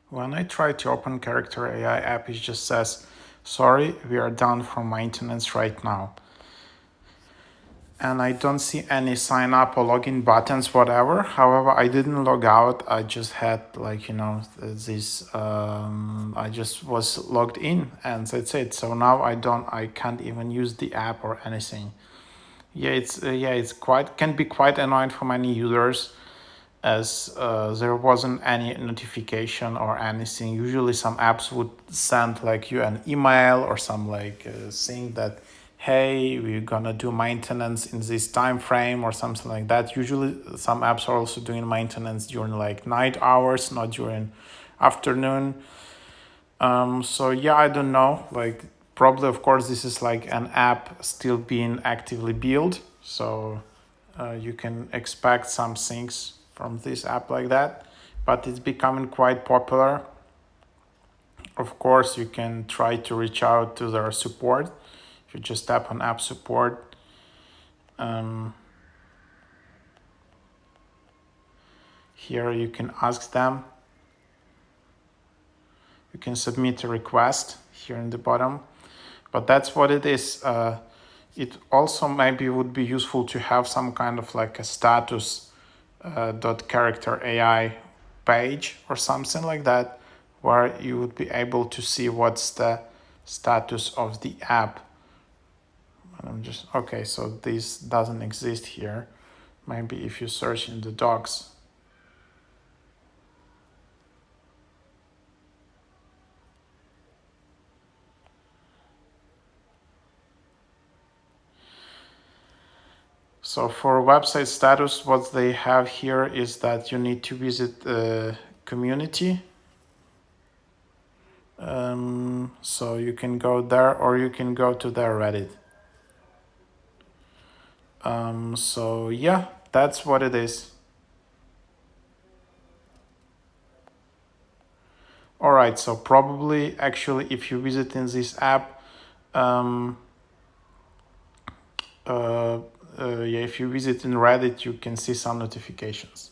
When I try to open Character.AI app, it just says, sorry, we are done for maintenance right now. And I don't see any sign up or login buttons, whatever. However, I didn't log out. I just had I just was logged in and that's it. So now I can't even use the app or anything. Yeah, it's can be quite annoying for many users as there wasn't any notification or anything. Usually some apps would send like you an email or some saying that, hey, we're gonna do maintenance in this time frame or something like that. Usually some apps are also doing maintenance during like night hours, not during afternoon. So yeah, I don't know, like probably of course this is like an app still being actively built, so you can expect some things from this app like that, but it's becoming quite popular. Of course, you can try to reach out to their support. If you just tap on app support, here you can ask them. You can submit a request here in the bottom, but that's what it is. It also maybe would be useful to have some kind of like a status .character.ai page or something like that, where you would be able to see what's the status of the app. And I'm just, okay, so this doesn't exist here. Maybe if you search in the docs. So for website status, what they have here is that you need to visit the community. So you can go there or you can go to their Reddit. So yeah, that's what it is. All right, so probably actually if you visit in this app, yeah, if you visit in Reddit, you can see some notifications.